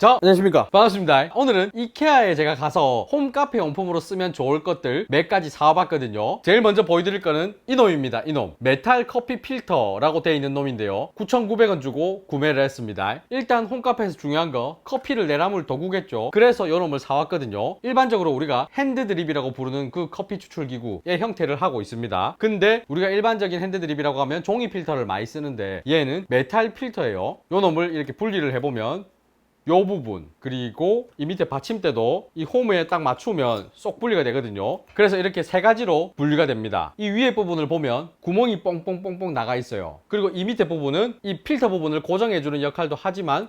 자, 안녕하십니까. 반갑습니다. 오늘은 이케아에 제가 가서 홈카페 용품으로 쓰면 좋을 것들 몇 가지 사와봤거든요. 제일 먼저 보여드릴 거는 이 놈입니다. 이 놈. 메탈 커피 필터라고 되어 있는 놈인데요. 9,900원 주고 구매를 했습니다. 일단 홈카페에서 중요한 거 커피를 내람을 도구겠죠. 그래서 이 놈을 사왔거든요. 일반적으로 우리가 핸드드립이라고 부르는 그 커피 추출기구의 형태를 하고 있습니다. 근데 우리가 일반적인 핸드드립이라고 하면 종이 필터를 많이 쓰는데 얘는 메탈 필터예요. 이 놈을 이렇게 분리를 해보면 요 부분 그리고 이 밑에 받침대도 이 홈에 딱 맞추면 쏙 분리가 되거든요. 그래서 이렇게 세 가지로 분리가 됩니다. 이 위에 부분을 보면 구멍이 뽕뽕뽕뽕 나가 있어요. 그리고 이 밑에 부분은 이 필터 부분을 고정해주는 역할도 하지만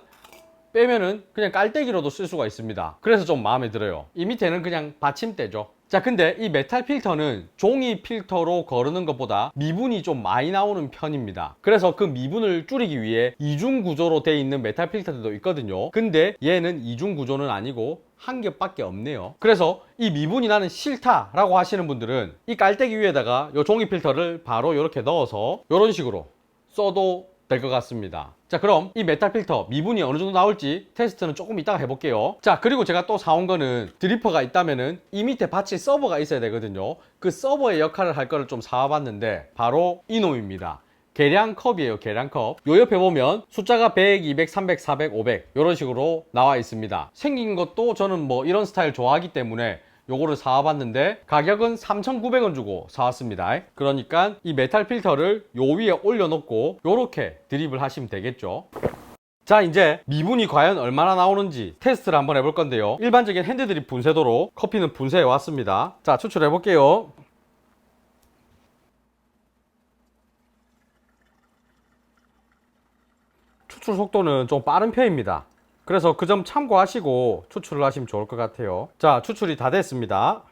빼면은 그냥 깔때기로도 쓸 수가 있습니다. 그래서 좀 마음에 들어요. 이 밑에는 그냥 받침대죠. 자, 근데 이 메탈 필터는 종이 필터로 거르는 것보다 미분이 좀 많이 나오는 편입니다. 그래서 그 미분을 줄이기 위해 이중 구조로 되어 있는 메탈 필터들도 있거든요. 근데 얘는 이중 구조는 아니고 한 겹밖에 없네요. 그래서 이 미분이 나는 싫다라고 하시는 분들은 이 깔때기 위에다가 이 종이 필터를 바로 이렇게 넣어서 이런 식으로 써도 될 것 같습니다. 자, 그럼 이 메탈 필터 미분이 어느 정도 나올지 테스트는 조금 이따가 해볼게요. 자, 그리고 제가 또 사온 거는 드리퍼가 있다면은 이 밑에 받칠 서버가 있어야 되거든요. 그 서버의 역할을 할 거를 좀 사와봤는데 바로 이 놈입니다. 계량컵이에요. 계량컵. 요 옆에 보면 숫자가 100, 200, 300, 400, 500 이런 식으로 나와 있습니다. 생긴 것도 저는 뭐 이런 스타일 좋아하기 때문에 요거를 사와봤는데 가격은 3,900원 주고 사왔습니다. 그러니까 이 메탈 필터를 요 위에 올려놓고 요렇게 드립을 하시면 되겠죠. 자, 이제 미분이 과연 얼마나 나오는지 테스트를 한번 해볼 건데요. 일반적인 핸드드립 분쇄도로 커피는 분쇄해 왔습니다. 자, 추출해 볼게요. 추출 속도는 좀 빠른 편입니다. 그래서 그 점 참고하시고 추출을 하시면 좋을 것 같아요. 자, 추출이 다 됐습니다.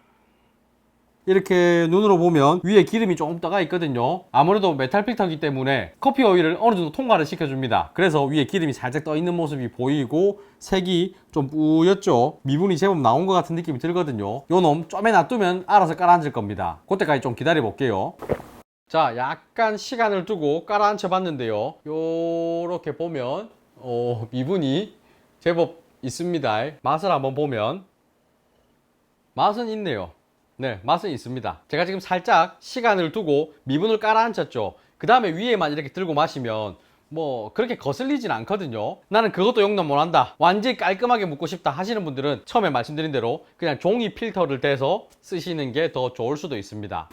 이렇게 눈으로 보면 위에 기름이 조금 떠가 있거든요. 아무래도 메탈 필터이기 때문에 커피 오일을 어느 정도 통과를 시켜줍니다. 그래서 위에 기름이 살짝 떠 있는 모습이 보이고 색이 좀 뿌옇죠. 미분이 제법 나온 것 같은 느낌이 들거든요. 요 놈 좀에 놔두면 알아서 깔아앉을 겁니다. 그때까지 좀 기다려 볼게요. 자, 약간 시간을 두고 깔아앉혀 봤는데요. 요렇게 보면 미분이 제법 있습니다. 맛을 한번 보면 맛은 있네요. 네, 맛은 있습니다. 제가 지금 살짝 시간을 두고 미분을 깔아앉혔죠. 그 다음에 위에만 이렇게 들고 마시면 뭐 그렇게 거슬리진 않거든요. 나는 그것도 용납 못한다, 완전히 깔끔하게 묻고 싶다 하시는 분들은 처음에 말씀드린 대로 그냥 종이 필터를 대서 쓰시는 게 더 좋을 수도 있습니다.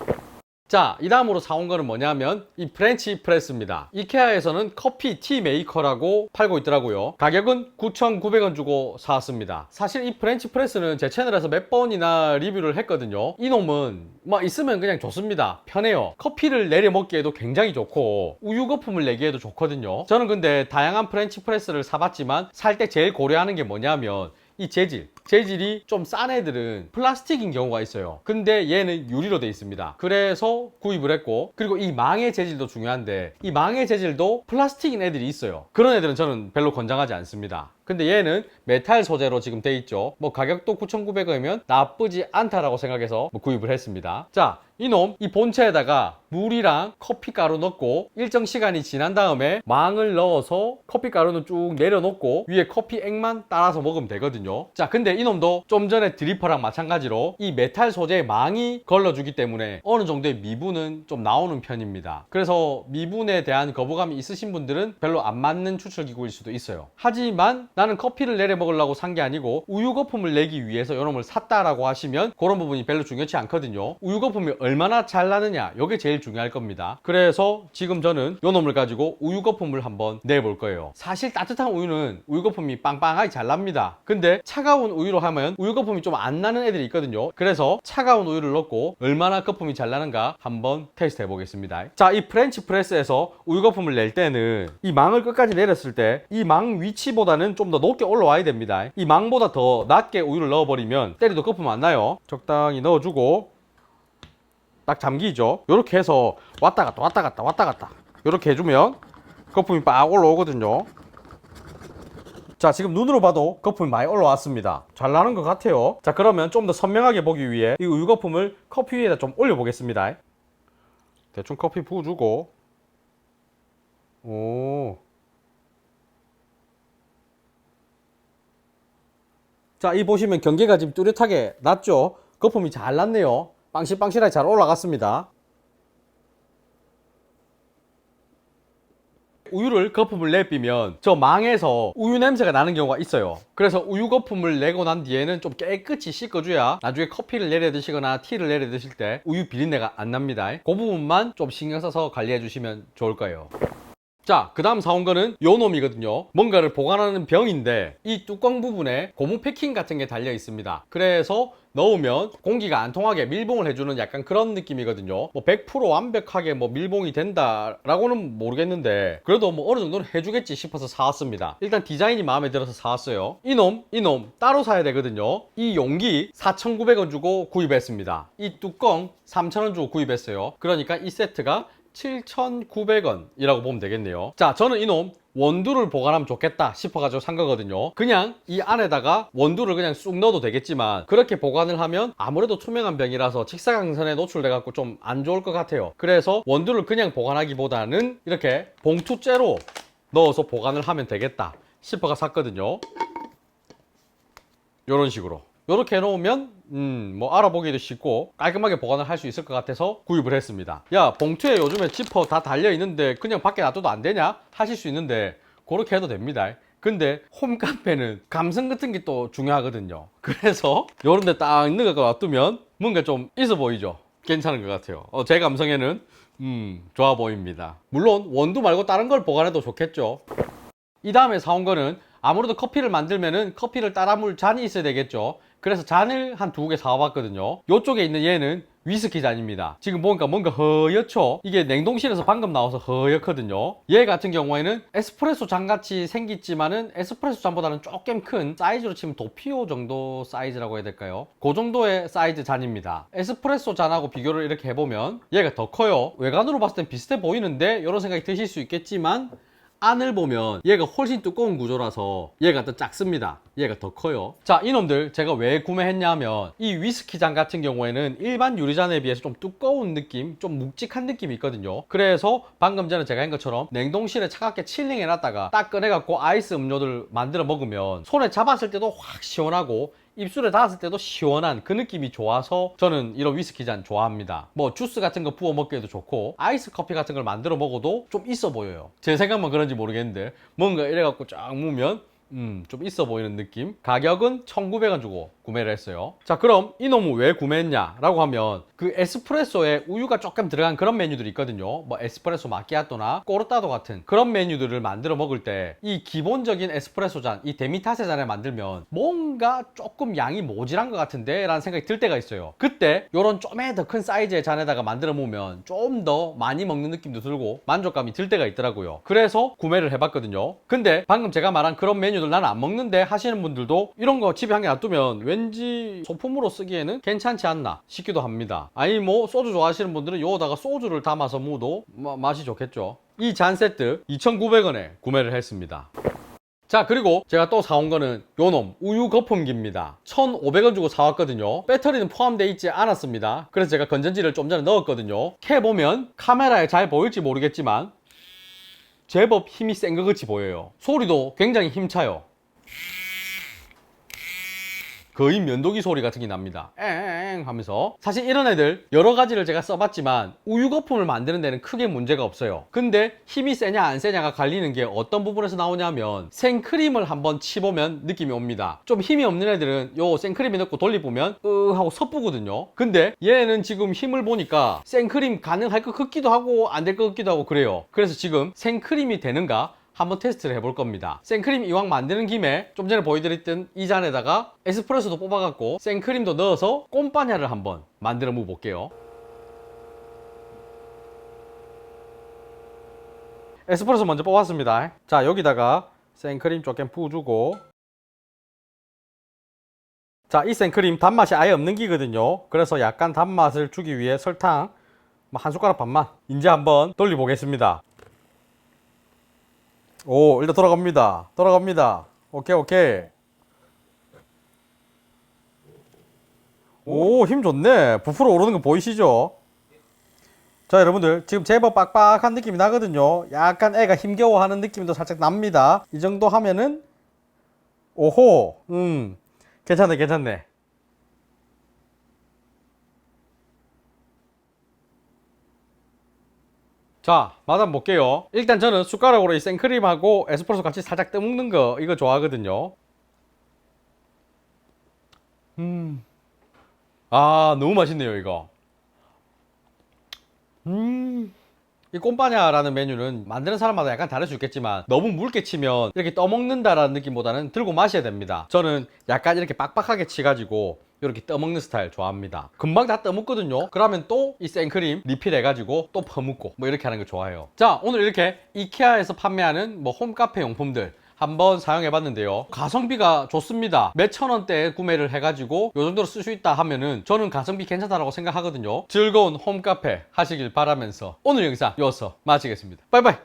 자, 이 다음으로 사온 거는 뭐냐면 이 프렌치 프레스입니다. 이케아에서는 커피 티 메이커라고 팔고 있더라고요. 가격은 9,900원 주고 사왔습니다. 사실 이 프렌치 프레스는 제 채널에서 몇 번이나 리뷰를 했거든요. 이 놈은 뭐 있으면 그냥 좋습니다. 편해요. 커피를 내려 먹기에도 굉장히 좋고 우유 거품을 내기에도 좋거든요. 저는 근데 다양한 프렌치 프레스를 사봤지만 살 때 제일 고려하는 게 뭐냐면 이 재질이 좀 싼 애들은 플라스틱인 경우가 있어요. 근데 얘는 유리로 되어 있습니다. 그래서 구입을 했고, 그리고 이 망의 재질도 중요한데 이 망의 재질도 플라스틱인 애들이 있어요. 그런 애들은 저는 별로 권장하지 않습니다. 근데 얘는 메탈 소재로 지금 돼 있죠. 뭐 가격도 9,900원이면 나쁘지 않다라고 생각해서 뭐 구입을 했습니다. 자, 이놈 이 본체에다가 물이랑 커피가루 넣고 일정 시간이 지난 다음에 망을 넣어서 커피가루는 쭉 내려놓고 위에 커피액만 따라서 먹으면 되거든요. 자, 근데 이놈도 좀 전에 드리퍼랑 마찬가지로 이 메탈 소재에 망이 걸러주기 때문에 어느 정도의 미분은 좀 나오는 편입니다. 그래서 미분에 대한 거부감이 있으신 분들은 별로 안 맞는 추출기구일 수도 있어요. 하지만 나는 커피를 내려 먹으려고 산 게 아니고 우유 거품을 내기 위해서 이놈을 샀다라고 하시면 그런 부분이 별로 중요치 않거든요. 우유 거품이 얼마나 잘 나느냐, 이게 제일 중요할 겁니다. 그래서 지금 저는 이 놈을 가지고 우유 거품을 한번 내볼 거예요. 사실 따뜻한 우유는 우유 거품이 빵빵하게 잘 납니다. 근데 차가운 우유로 하면 우유 거품이 좀 안 나는 애들이 있거든요. 그래서 차가운 우유를 넣고 얼마나 거품이 잘 나는가 한번 테스트 해보겠습니다. 자, 이 프렌치 프레스에서 우유 거품을 낼 때는 이 망을 끝까지 내렸을 때 이 망 위치보다는 좀 더 높게 올라와야 됩니다. 이 망보다 더 낮게 우유를 넣어버리면 때려도 거품 안 나요. 적당히 넣어주고 딱 잠기죠. 이렇게 해서 왔다 갔다 왔다 갔다 왔다 갔다 이렇게 해주면 거품이 빡 올라오거든요. 자, 지금 눈으로 봐도 거품이 많이 올라왔습니다. 잘 나는 것 같아요. 자, 그러면 좀 더 선명하게 보기 위해 이 우유 거품을 커피 위에다 좀 올려 보겠습니다. 대충 커피 부어주고, 오, 자, 이 보시면 경계가 지금 뚜렷하게 났죠? 거품이 잘 났네요. 빵실빵실하게 잘 올라갔습니다. 우유를 거품을 내비면 저 망에서 우유 냄새가 나는 경우가 있어요. 그래서 우유 거품을 내고 난 뒤에는 좀 깨끗이 씻어줘야 나중에 커피를 내려 드시거나 티를 내려 드실 때 우유 비린내가 안 납니다. 그 부분만 좀 신경 써서 관리해 주시면 좋을 거예요. 자, 그 다음 사온 거는 요 놈이거든요. 뭔가를 보관하는 병인데 이 뚜껑 부분에 고무 패킹 같은 게 달려 있습니다. 그래서 넣으면 공기가 안 통하게 밀봉을 해주는 약간 그런 느낌이거든요. 뭐 100% 완벽하게 뭐 밀봉이 된다라고는 모르겠는데 그래도 뭐 어느 정도는 해주겠지 싶어서 사왔습니다. 일단 디자인이 마음에 들어서 사왔어요. 이놈 따로 사야 되거든요. 이 용기 4,900원 주고 구입했습니다. 이 뚜껑 3,000원 주고 구입했어요. 그러니까 이 세트가 7,900원이라고 보면 되겠네요. 자, 저는 이놈 원두를 보관하면 좋겠다 싶어가지고 산 거거든요. 그냥 이 안에다가 원두를 그냥 쑥 넣어도 되겠지만 그렇게 보관을 하면 아무래도 투명한 병이라서 직사광선에 노출돼갖고 좀 안 좋을 것 같아요. 그래서 원두를 그냥 보관하기보다는 이렇게 봉투째로 넣어서 보관을 하면 되겠다 싶어가 샀거든요. 이런 식으로 이렇게 해놓으면 뭐 알아보기도 쉽고 깔끔하게 보관을 할 수 있을 것 같아서 구입을 했습니다. 야, 봉투에 요즘에 지퍼 다 달려있는데 그냥 밖에 놔둬도 안 되냐? 하실 수 있는데 그렇게 해도 됩니다. 근데 홈카페는 감성 같은 게 또 중요하거든요. 그래서 요런 데 딱 넣어서 놔두면 뭔가 좀 있어 보이죠? 괜찮은 것 같아요. 제 감성에는 좋아 보입니다. 물론 원두 말고 다른 걸 보관해도 좋겠죠. 이 다음에 사온 거는 아무래도 커피를 만들면은 커피를 따라 물 잔이 있어야 되겠죠. 그래서 잔을 한 2개 사와봤거든요. 이쪽에 있는 얘는 위스키 잔입니다. 지금 보니까 뭔가 허옇죠? 이게 냉동실에서 방금 나와서 허옇거든요. 얘 같은 경우에는 에스프레소 잔같이 생겼지만은 에스프레소 잔보다는 조금 큰 사이즈로 치면 도피오 정도 사이즈라고 해야 될까요? 그 정도의 사이즈 잔입니다. 에스프레소 잔하고 비교를 이렇게 해보면 얘가 더 커요. 외관으로 봤을 땐 비슷해 보이는데 이런 생각이 드실 수 있겠지만 안을 보면 얘가 훨씬 두꺼운 구조라서 얘가 더 작습니다. 얘가 더 커요. 자, 이놈들 제가 왜 구매했냐면 이 위스키 잔 같은 경우에는 일반 유리잔에 비해서 좀 두꺼운 느낌, 좀 묵직한 느낌이 있거든요. 그래서 방금 전에 제가 한 것처럼 냉동실에 차갑게 칠링해 놨다가 딱 꺼내갖고 아이스 음료를 만들어 먹으면 손에 잡았을 때도 확 시원하고 입술에 닿았을 때도 시원한 그 느낌이 좋아서 저는 이런 위스키 잔 좋아합니다. 뭐 주스 같은 거 부어 먹기에도 좋고 아이스 커피 같은 걸 만들어 먹어도 좀 있어 보여요. 제 생각만 그런지 모르겠는데 뭔가 이래갖고 쫙 무면 좀 있어 보이는 느낌. 가격은 1,900원 주고 구매를 했어요. 자, 그럼 이놈은 왜 구매했냐 라고 하면 그 에스프레소에 우유가 조금 들어간 그런 메뉴들이 있거든요. 뭐 에스프레소 마키아토나 꼬르따도 같은 그런 메뉴들을 만들어 먹을 때 이 기본적인 에스프레소 잔, 이 데미타세 잔을 만들면 뭔가 조금 양이 모자란 것 같은데 라는 생각이 들 때가 있어요. 그때 요런 좀에 더 큰 사이즈의 잔에다가 만들어 먹으면 좀 더 많이 먹는 느낌도 들고 만족감이 들 때가 있더라고요. 그래서 구매를 해봤거든요. 근데 방금 제가 말한 그런 메뉴들 나는 안 먹는데 하시는 분들도 이런 거 집에 한 개 놔두면 왠지 소품으로 쓰기에는 괜찮지 않나 싶기도 합니다. 아니 뭐 소주 좋아하시는 분들은 요거다가 소주를 담아서 무도 맛이 좋겠죠. 이 잔 세트 2,900원에 구매를 했습니다. 자, 그리고 제가 또 사온 거는 요놈 우유 거품기입니다. 1,500원 주고 사왔거든요. 배터리는 포함되어 있지 않았습니다. 그래서 제가 건전지를 좀 전에 넣었거든요. 켜보면 카메라에 잘 보일지 모르겠지만 제법 힘이 센 것 같이 보여요. 소리도 굉장히 힘차요. 거의 면도기 소리 같은 게 납니다. 엥 하면서. 사실 이런 애들 여러 가지를 제가 써봤지만 우유 거품을 만드는 데는 크게 문제가 없어요. 근데 힘이 세냐 안 세냐가 갈리는 게 어떤 부분에서 나오냐면 생크림을 한번 치보면 느낌이 옵니다. 좀 힘이 없는 애들은 요 생크림에 넣고 돌려보면 하고 섣부거든요. 근데 얘는 지금 힘을 보니까 생크림 가능할 것 같기도 하고 안 될 것 같기도 하고 그래요. 그래서 지금 생크림이 되는가 한번 테스트를 해볼 겁니다. 생크림 이왕 만드는 김에 좀 전에 보여드렸던 이 잔에다가 에스프레소도 뽑아갖고 생크림도 넣어서 꼼빠냐를 한번 만들어 볼게요. 에스프레소 먼저 뽑았습니다. 자, 여기다가 생크림 조금 부어주고, 자, 이 생크림 단맛이 아예 없는 기거든요. 그래서 약간 단맛을 주기 위해 설탕 한 숟가락 반만 이제 한번 돌려보겠습니다. 오, 일단 돌아갑니다. 오케이. 오, 힘 좋네. 부풀어 오르는 거 보이시죠? 자, 여러분들 지금 제법 빡빡한 느낌이 나거든요. 약간 애가 힘겨워하는 느낌도 살짝 납니다. 이 정도 하면은 오호, 괜찮네, 괜찮네. 자, 맛한볼게요. 일단 저는 숟가락으로 이 생크림하고 에스프레소 같이 살짝 떠먹는 거 이거 좋아하거든요. 아, 너무 맛있네요, 이거. 이 꼼빠냐라는 메뉴는 만드는 사람마다 약간 다를 수 있겠지만 너무 묽게 치면 이렇게 떠먹는다라는 느낌보다는 들고 마셔야 됩니다. 저는 약간 이렇게 빡빡하게 치가지고 이렇게 떠먹는 스타일 좋아합니다. 금방 다 떠먹거든요. 그러면 또 이 생크림 리필 해가지고 또 퍼먹고 뭐 이렇게 하는 거 좋아해요. 자, 오늘 이렇게 이케아에서 판매하는 뭐 홈카페 용품들 한번 사용해 봤는데요. 가성비가 좋습니다. 몇천 원대에 구매를 해가지고 요 정도로 쓸 수 있다 하면은 저는 가성비 괜찮다라고 생각하거든요. 즐거운 홈카페 하시길 바라면서 오늘 영상 여기서 마치겠습니다. 빠이빠이.